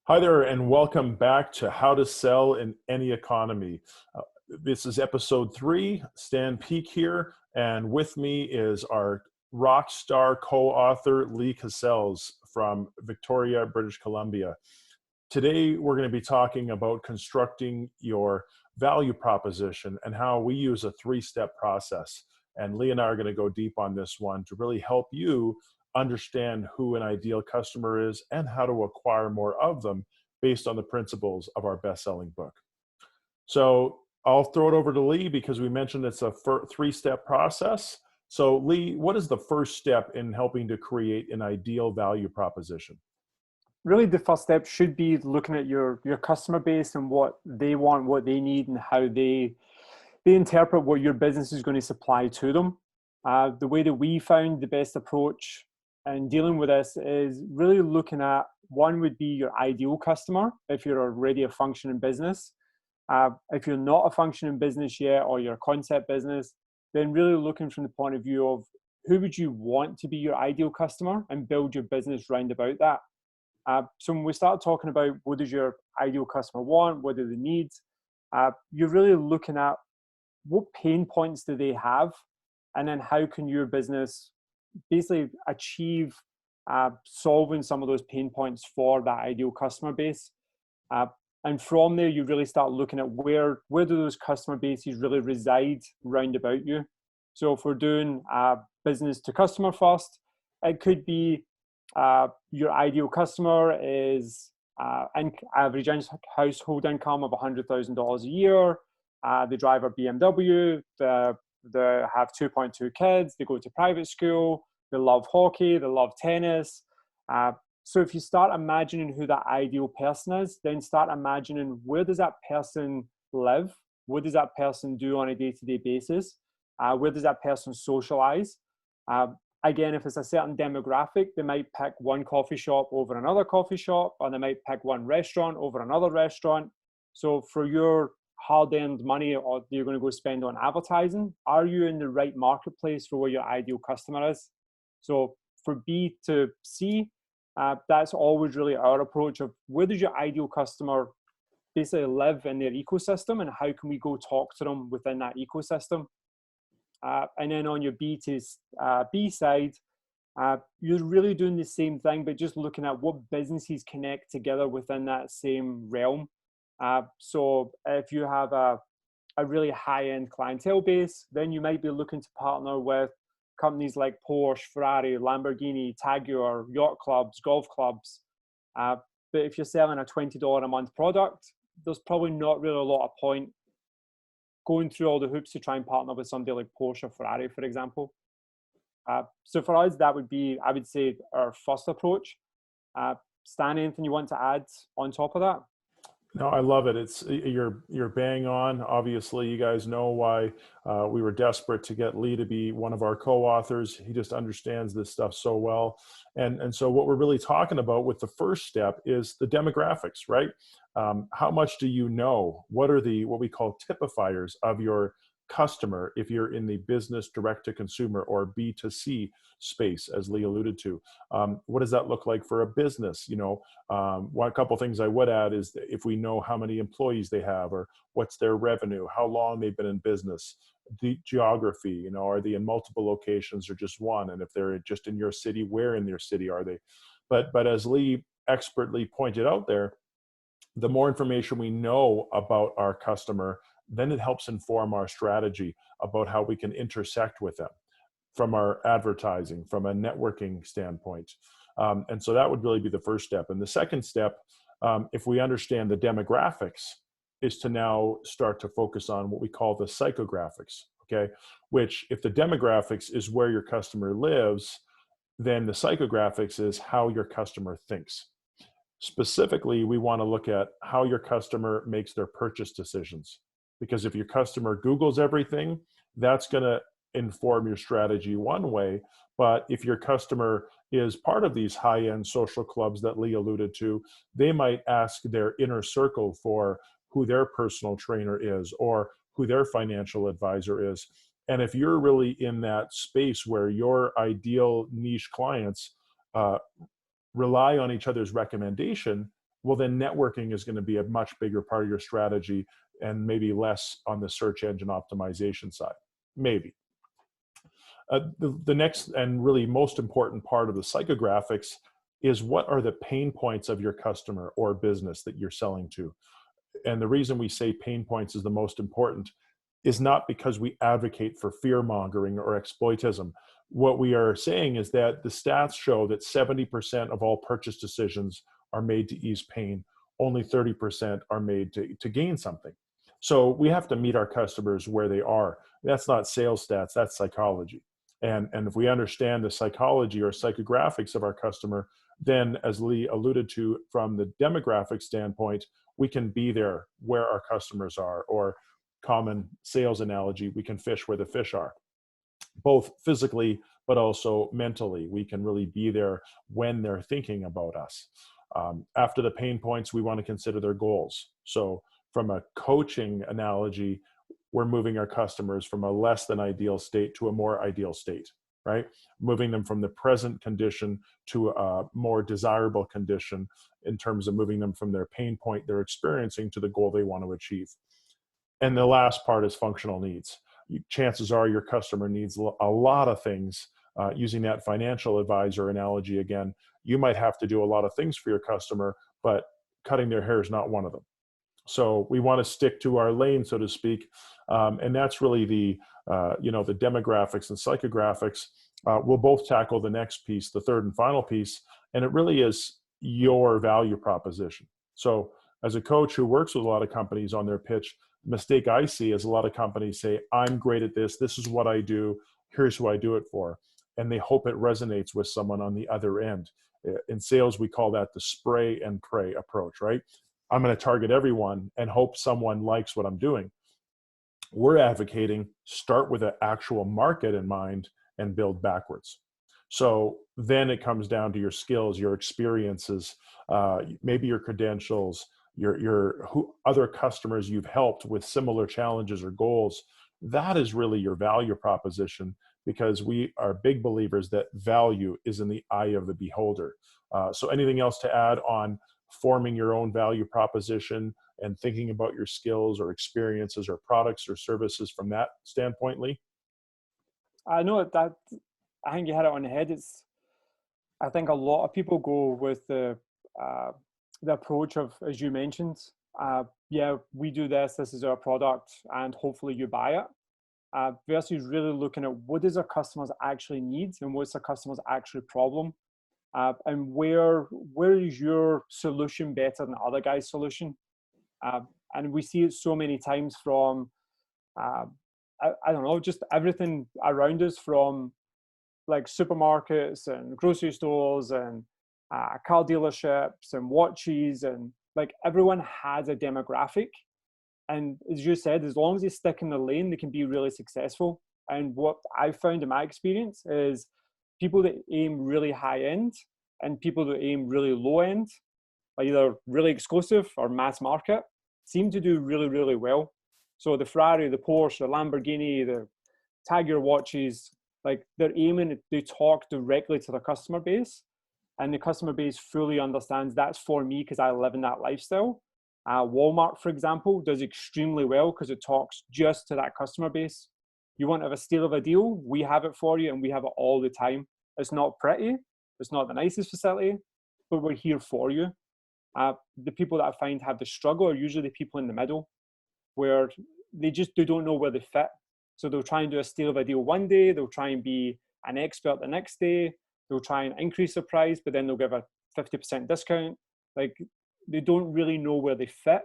Hi there, and welcome back to How to Sell in Any Economy. This is episode 3. Stan Peak here, and with me is our rock star co-author Lee Cassels from Victoria, British Columbia. Today, we're going to be talking about constructing your value proposition and how we use a 3-step process. And Lee and I are going to go deep on this one to really help you understand who an ideal customer is and how to acquire more of them based on the principles of our best-selling book. So I'll throw it over to Lee because we mentioned it's a 3-step process. So Lee, what is the first step in helping to create an ideal value proposition? Really, the first step should be looking at your customer base and what they want, what they need, and how they interpret what your business is going to supply to them. The way that we found the best approach in dealing with this is really looking at, one would be your ideal customer if you're already a functioning business. If you're not a functioning business yet, or you're a concept business, then really looking from the point of view of who would you want to be your ideal customer and build your business round about that. So when we start talking about what does your ideal customer want, what do they need, you're really looking at what pain points do they have, and then how can your business basically achieve solving some of those pain points for that ideal customer base. And from there, you really start looking at where do those customer bases really reside round about you. So if we're doing business to customer first, it could be your ideal customer is average household income of $100,000 a year. They drive a BMW. They have 2.2 kids. They go to private school. They love hockey. They love tennis. So if you start imagining who that ideal person is, then start imagining where does that person live? What does that person do on a day-to-day basis? Where does that person socialize? Again, if it's a certain demographic, they might pick one coffee shop over another coffee shop, or they might pick one restaurant over another restaurant. So for your hard-earned money, or you're going to go spend on advertising, are you in the right marketplace for where your ideal customer is? So for B to C, that's always really our approach of where does your ideal customer basically live in their ecosystem, and how can we go talk to them within that ecosystem? And then on your B to B side, you're really doing the same thing, but just looking at what businesses connect together within that same realm. So if you have a really high-end clientele base, then you might be looking to partner with companies like Porsche, Ferrari, Lamborghini, Jaguar, yacht clubs, golf clubs. But if you're selling a $20 a month product, there's probably not really a lot of point going through all the hoops to try and partner with somebody like Porsche or Ferrari, for example. So for us, that would be, I would say, our first approach. Stan, anything you want to add on top of that? No, I love it. It's you're bang on. Obviously, you guys know why we were desperate to get Lee to be one of our co-authors. He just understands this stuff so well. And so what we're really talking about with the first step is the demographics, right? How much do you know? What are what we call typifiers of your customer if you're in the business direct to consumer or B2C space, as Lee alluded to? What does that look like for a business? One couple things I would add is that if we know how many employees they have, or what's their revenue, how long they've been in business, the geography, are they in multiple locations or just one? And if they're just in your city, where in your city are they? But as Lee expertly pointed out there, the more information we know about our customer, then it helps inform our strategy about how we can intersect with them from our advertising, from a networking standpoint. And so that would really be the first step. And the second step, if we understand the demographics, is to now start to focus on what we call the psychographics, okay? Which, if the demographics is where your customer lives, then the psychographics is how your customer thinks. Specifically, we want to look at how your customer makes their purchase decisions. Because if your customer Googles everything, that's going to inform your strategy one way. But if your customer is part of these high-end social clubs that Lee alluded to, they might ask their inner circle for who their personal trainer is or who their financial advisor is. And if you're really in that space where your ideal niche clients rely on each other's recommendation, well, then networking is going to be a much bigger part of your strategy and maybe less on the search engine optimization side. Maybe. The next and really most important part of the psychographics is what are the pain points of your customer or business that you're selling to. And the reason we say pain points is the most important is not because we advocate for fear mongering or exploitism. What we are saying is that the stats show that 70% of all purchase decisions are made to ease pain. Only 30% are made to gain something. So we have to meet our customers where they are. That's not sales stats, that's psychology. And if we understand the psychology or psychographics of our customer, then as Lee alluded to from the demographic standpoint, we can be there where our customers are, or common sales analogy, we can fish where the fish are, both physically, but also mentally. We can really be there when they're thinking about us. After the pain points, we want to consider their goals. So from a coaching analogy, we're moving our customers from a less than ideal state to a more ideal state, right? Moving them from the present condition to a more desirable condition in terms of moving them from their pain point they're experiencing to the goal they want to achieve. And the last part is functional needs. Chances are your customer needs a lot of things. Using that financial advisor analogy again, you might have to do a lot of things for your customer, but cutting their hair is not one of them. So we want to stick to our lane, so to speak, and that's really the the demographics and psychographics. We'll both tackle the next piece, the third and final piece, and it really is your value proposition. So as a coach who works with a lot of companies on their pitch, the mistake I see is a lot of companies say, "I'm great at this. This is what I do. Here's who I do it for," and they hope it resonates with someone on the other end. In sales, we call that the spray and pray approach, right? I'm going to target everyone and hope someone likes what I'm doing. We're advocating start with an actual market in mind and build backwards. So then it comes down to your skills, your experiences, maybe your credentials, your who other customers you've helped with similar challenges or goals. That is really your value proposition, because we are big believers that value is in the eye of the beholder. So anything else to add on forming your own value proposition and thinking about your skills or experiences or products or services from that standpoint, Lee? I know that I think you had it on the head. I think a lot of people go with the approach of, as you mentioned, yeah, we do this. This is our product, and hopefully you buy it. Versus really looking at what does our customers actually need and what's our customers' actual problem, and where is your solution better than other guys' solution. And we see it so many times from I don't know, just everything around us, from like supermarkets and grocery stores and car dealerships and watches, and like everyone has a demographic. And as you said, as long as they stick in the lane, they can be really successful. And what I've found in my experience is people that aim really high end and people that aim really low end, either really exclusive or mass market, seem to do really, really well. So the Ferrari, the Porsche, the Lamborghini, the Tiger watches, like they're aiming, they talk directly to the customer base, and the customer base fully understands that's for me because I live in that lifestyle. Walmart, for example, does extremely well because it talks just to that customer base. You want to have a steal of a deal? We have it for you, and we have it all the time. It's not pretty, it's not the nicest facility, but we're here for you. The people that I find have the struggle are usually the people in the middle, where they don't know where they fit. So they'll try and do a steal of a deal one day, they'll try and be an expert the next day, they'll try and increase the price, but then they'll give a 50% discount. Like, they don't really know where they fit.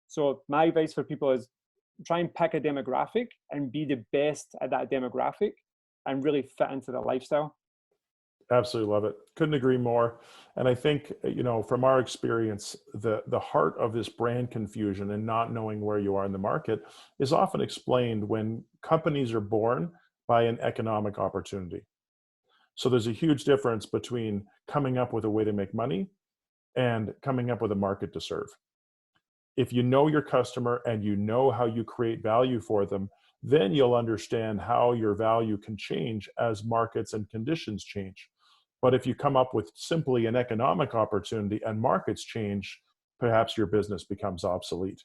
So my advice for people is try and pick a demographic and be the best at that demographic and really fit into the lifestyle. Absolutely love it. Couldn't agree more. And I think, from our experience, the heart of this brand confusion and not knowing where you are in the market is often explained when companies are born by an economic opportunity. So there's a huge difference between coming up with a way to make money and coming up with a market to serve. If you know your customer and you know how you create value for them, then you'll understand how your value can change as markets and conditions change. But if you come up with simply an economic opportunity and markets change, perhaps your business becomes obsolete.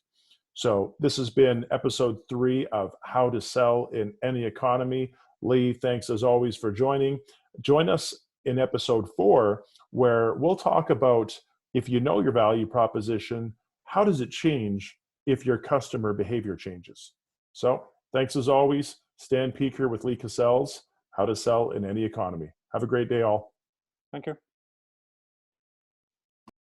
So this has been episode 3 of How to Sell in Any Economy. Lee, thanks as always for joining. Join us in episode 4, where we'll talk about, if you know your value proposition, how does it change if your customer behavior changes? So thanks as always. Stan Peaker with Lee Cassels, How to Sell in Any Economy. Have a great day, all. Thank you.